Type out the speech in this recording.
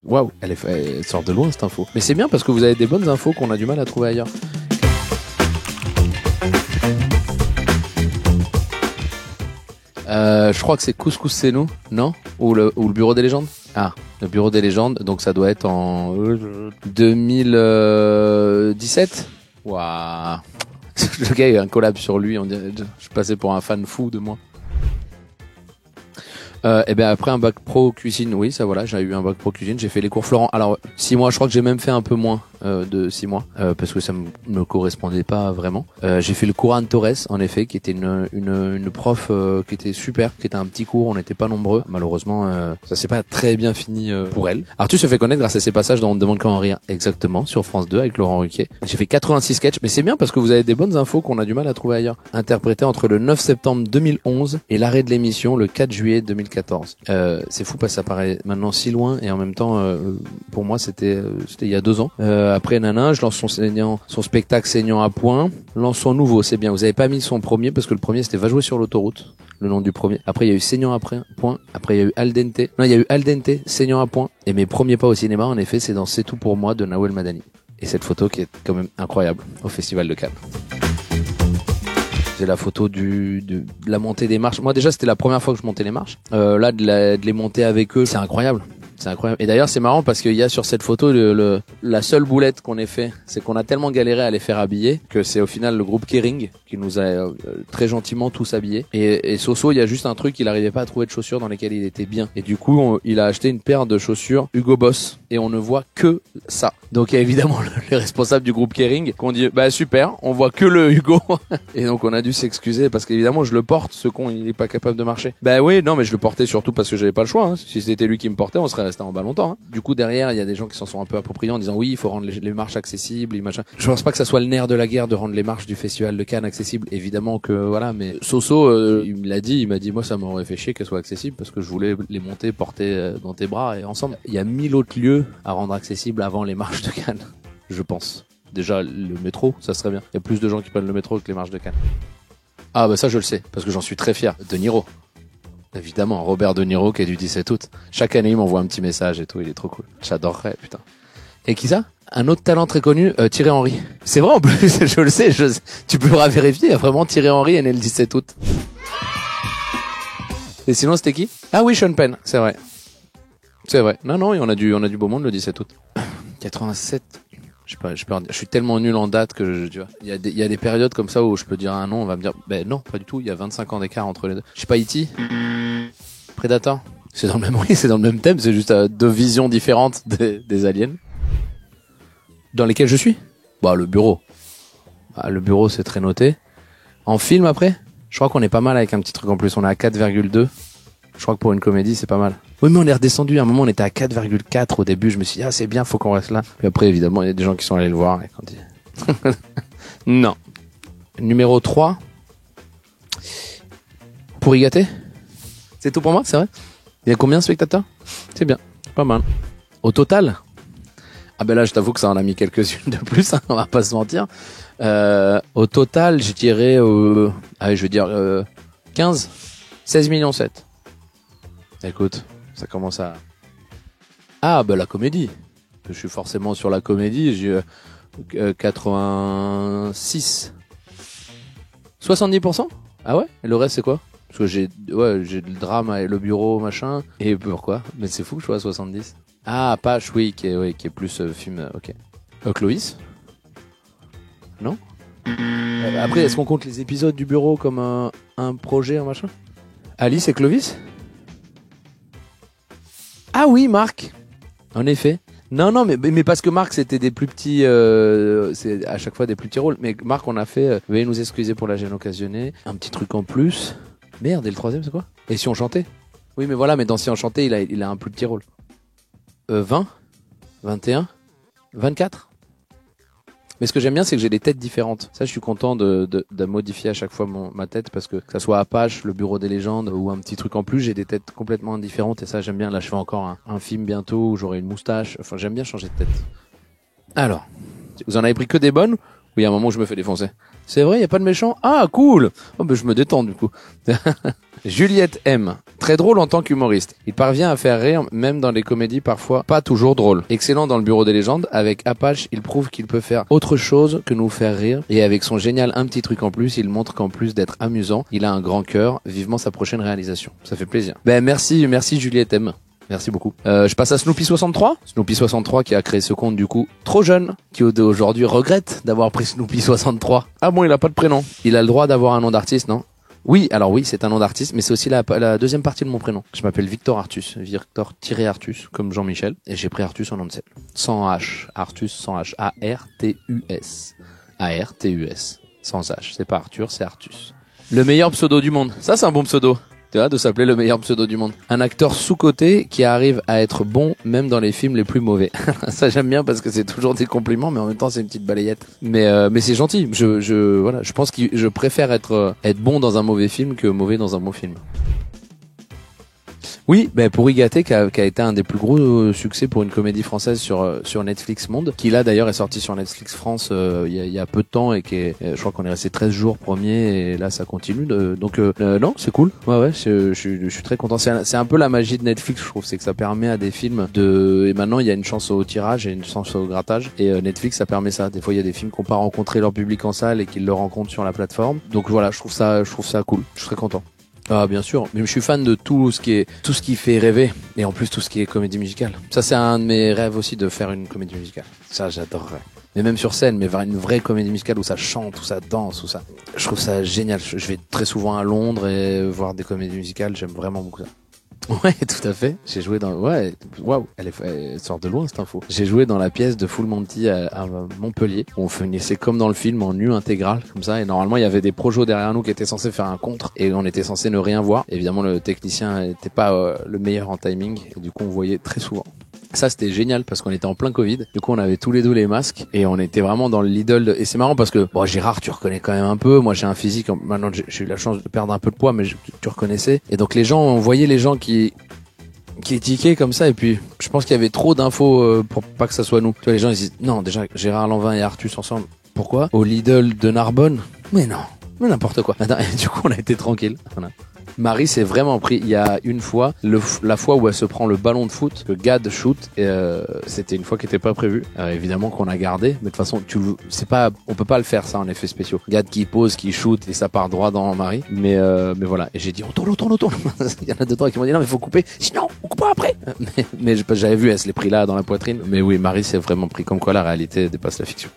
Waouh, elle sort de loin cette info. Mais c'est bien parce que vous avez des bonnes infos qu'on a du mal à trouver ailleurs. Je crois que c'est Couscous c'est nous, non? Ou le Bureau des légendes? Ah, le Bureau des légendes, donc ça doit être en 2017. Waouh. Le gars a eu un collab sur lui, on dirait, je suis passé pour un fan fou de moi. Et ben après un bac pro cuisine, oui, ça voilà, j'ai eu un bac pro cuisine, j'ai fait les cours Florent. Alors 6 mois, je crois que j'ai même fait un peu moins de 6 mois parce que ça me correspondait pas vraiment. J'ai fait le cours Anne Torres en effet, qui était une prof qui était super, qui était un petit cours, on n'était pas nombreux. Malheureusement, ça s'est pas très bien fini pour elle. Arthur se fait connaître grâce à ses passages dans On ne demande qu'à en rire, exactement, sur France 2 avec Laurent Ruquier. J'ai fait 86 sketchs, mais c'est bien parce que vous avez des bonnes infos qu'on a du mal à trouver ailleurs. Interprété entre le 9 septembre 2011 et l'arrêt de l'émission le 4 juillet 2014. C'est fou parce que ça paraît maintenant si loin et en même temps pour moi c'était il y a 2 ans. Après Nana, je lance son spectacle saignant à point. Lance son nouveau, c'est bien. Vous avez pas mis son premier parce que le premier c'était Va jouer sur l'autoroute, le nom du premier. Après il y a eu Saignant à point. Après il y a eu Al dente. Non, il y a eu Al dente, Saignant à point. Et mes premiers pas au cinéma en effet c'est dans C'est tout pour moi de Nawel Madani. Et cette photo qui est quand même incroyable au Festival de Cannes. C'est la photo de la montée des marches. Moi déjà c'était la première fois que je montais les marches. Là de les monter avec eux, c'est incroyable. C'est incroyable. Et d'ailleurs, c'est marrant parce qu'il y a sur cette photo la seule boulette qu'on ait fait, c'est qu'on a tellement galéré à les faire habiller que c'est au final le groupe Kering qui nous a très gentiment tous habillés. Et Soso, il y a juste un truc, il arrivait pas à trouver de chaussures dans lesquelles il était bien. Et du coup, il a acheté une paire de chaussures Hugo Boss et on ne voit que ça. Donc il y a évidemment les responsables du groupe Kering qui ont dit bah super, on voit que le Hugo. Et donc on a dû s'excuser parce qu'évidemment je le porte, ce con il est pas capable de marcher. Bah oui, non mais je le portais surtout parce que j'avais pas le choix. Hein. Si c'était lui qui me portait, on serait resté en bas longtemps. Hein. Du coup derrière il y a des gens qui s'en sont un peu appropriés en disant oui il faut rendre les marches accessibles, et machin. Je pense pas que ça soit le nerf de la guerre de rendre les marches du Festival de Cannes accessibles. Évidemment que voilà, mais Soso il me l'a dit, il m'a dit moi ça m'aurait fait chier qu'elles soient accessibles parce que je voulais les monter, porter dans tes bras et ensemble. Il y a 1000 autres lieux à rendre accessibles avant les marches de Cannes. Je pense. Déjà, le métro, ça serait bien. Il y a plus de gens qui prennent le métro que les marches de Cannes. Ah bah ça je le sais, parce que j'en suis très fier. De Niro. Évidemment, Robert De Niro qui est du 17 août. Chaque année, il m'envoie un petit message et tout, il est trop cool. J'adorerais, putain. Et qui ça? Un autre talent très connu, Thierry Henry. C'est vrai en plus, je le sais, tu pourras vérifier, il y a vraiment Thierry Henry est né le 17 août. Et sinon, c'était qui? Ah oui, Sean Penn, c'est vrai. C'est vrai. Non, on a du beau monde le 17 août. 87. Je suis tellement nul en date que tu vois. Il y a des périodes comme ça où je peux dire un nom, on va me dire, ben non, pas du tout, il y a 25 ans d'écart entre les deux. Je sais pas, E.T. Predator. C'est dans le même, oui, c'est dans le même thème, c'est juste 2 visions différentes des aliens. Dans lesquelles je suis? Bah, le bureau. Ah, le bureau, c'est très noté. En film après? Je crois qu'on est pas mal avec un petit truc en plus, on est à 4,2. Je crois que pour une comédie, c'est pas mal. Oui, mais on est redescendu. À un moment, on était à 4,4 au début. Je me suis dit, ah, c'est bien, faut qu'on reste là. Puis après, évidemment, il y a des gens qui sont allés le voir. Et quand non. Numéro 3. Pour y gâter. C'est tout pour moi, c'est vrai? Il y a combien de spectateurs? C'est bien. Pas mal. Au total? Ah ben là, je t'avoue que ça en a mis quelques-unes de plus, hein, on va pas se mentir. Au total, je dirais, allez, je vais dire 15. 16 millions 7. Écoute, ça commence à... Ah, bah la comédie. Je suis forcément sur la comédie. J'ai 86. 70%? Ah ouais? Et le reste, c'est quoi? Parce que j'ai le drame et le bureau, machin. Et pourquoi? Mais c'est fou que je sois à 70. Ah, Apache, oui, qui est plus film... Ok. Clovis? Non? Après, est-ce qu'on compte les épisodes du bureau comme un projet, un machin? Alice et Clovis? Ah oui, Marc. En effet. Non, mais parce que Marc, c'était des plus petits... c'est à chaque fois des plus petits rôles. Mais Marc, on a fait... veuillez nous excuser pour la gêne occasionnée. Un petit truc en plus. Merde, et le 3e, c'est quoi? Et si on chantait? Oui, mais voilà, mais dans Si on chantait, il a un plus petit rôle. 20? 21? 24? Mais ce que j'aime bien, c'est que j'ai des têtes différentes. Ça, je suis content de modifier à chaque fois ma tête parce que ça soit Apache, le Bureau des légendes ou un petit truc en plus, j'ai des têtes complètement différentes et ça, j'aime bien. Là, je fais encore un film bientôt où j'aurai une moustache. Enfin, j'aime bien changer de tête. Alors, vous en avez pris que des bonnes Oui, à un moment où je me fais défoncer. C'est vrai, y a pas de méchant? Ah, cool! Oh, ben, je me détends, du coup. Juliette M. Très drôle en tant qu'humoriste. Il parvient à faire rire, même dans les comédies parfois pas toujours drôles. Excellent dans le Bureau des légendes. Avec Apache, il prouve qu'il peut faire autre chose que nous faire rire. Et avec son génial Un petit truc en plus, il montre qu'en plus d'être amusant, il a un grand cœur. Vivement sa prochaine réalisation. Ça fait plaisir. Ben, merci Juliette M. Merci beaucoup. Je passe à Snoopy63. Snoopy63 qui a créé ce compte du coup trop jeune, qui aujourd'hui regrette d'avoir pris Snoopy63. Ah bon, il a pas de prénom. Il a le droit d'avoir un nom d'artiste, non? Oui, alors oui, c'est un nom d'artiste, mais c'est aussi la deuxième partie de mon prénom. Je m'appelle Victor Artus, Victor-Artus, comme Jean-Michel, et j'ai pris Artus en nom de scène. Sans H, Artus sans H, A-R-T-U-S. A-R-T-U-S. Sans H, c'est pas Arthur, c'est Artus. Le meilleur pseudo du monde. Ça, c'est un bon pseudo. Tu vois, de s'appeler le meilleur pseudo du monde. Un acteur sous-coté qui arrive à être bon même dans les films les plus mauvais. Ça j'aime bien parce que c'est toujours des compliments, mais en même temps c'est une petite balayette. Mais c'est gentil. Voilà, je pense que je préfère être bon dans un mauvais film que mauvais dans un bon film. Oui, ben pour Igaté qui a été un des plus gros succès pour une comédie française sur Netflix Monde, qui là d'ailleurs est sorti sur Netflix France il y a peu de temps et je crois qu'on est resté 13 jours premier et là ça continue donc non, c'est cool. Ouais, je suis très content. C'est un peu la magie de Netflix, je trouve, c'est que ça permet à des films et maintenant il y a une chance au tirage et une chance au grattage et Netflix ça permet ça. Des fois il y a des films qui n'ont pas rencontré leur public en salle et qu'ils le rencontrent sur la plateforme. Donc voilà, je trouve ça cool. Je suis très content. Ah, bien sûr, mais je suis fan de tout ce qui fait rêver et en plus tout ce qui est comédie musicale. Ça c'est un de mes rêves aussi, de faire une comédie musicale. Ça j'adorerais. Mais même sur scène, mais voir une vraie comédie musicale où ça chante, où ça danse, où ça. Je trouve ça génial. Je vais très souvent à Londres et voir des comédies musicales, j'aime vraiment beaucoup ça. Ouais, tout à fait. J'ai joué waouh, elle sort de loin cette info. J'ai joué dans la pièce de Full Monty à Montpellier. On finissait comme dans le film en nu intégral, comme ça. Et normalement, il y avait des projos derrière nous qui étaient censés faire un contre. Et on était censé ne rien voir. Évidemment, le technicien n'était pas le meilleur en timing. Et du coup, on voyait très souvent. Ça c'était génial parce qu'on était en plein Covid. Du coup on avait tous les deux les masques et on était vraiment dans l'idole et c'est marrant parce que bon, Gérard tu reconnais quand même un peu. Moi j'ai un physique, maintenant j'ai eu la chance de perdre un peu de poids mais tu reconnaissais. Et donc on voyait les gens qui étiquaient comme ça et puis je pense qu'il y avait trop d'infos pour pas que ça soit nous. Tu vois, les gens ils disent non, déjà Gérard Lanvin et Artus ensemble. Pourquoi? Au Lidl de Narbonne? Mais non, mais n'importe quoi. Et du coup on a été tranquille. Voilà. Marie s'est vraiment pris, il y a une fois, la fois où elle se prend le ballon de foot, que Gad shoot, et c'était une fois qui était pas prévue. Évidemment qu'on a gardé, mais de toute façon, on peut pas le faire ça en effets spéciaux. Gad qui pose, qui shoot, et ça part droit dans Marie. Mais voilà. Et j'ai dit, on tourne. Il y en a deux, trois qui m'ont dit, non, mais faut couper, sinon, on coupe après. Mais j'avais vu, elle se l'est pris là, dans la poitrine. Mais oui, Marie s'est vraiment pris, comme quoi la réalité dépasse la fiction.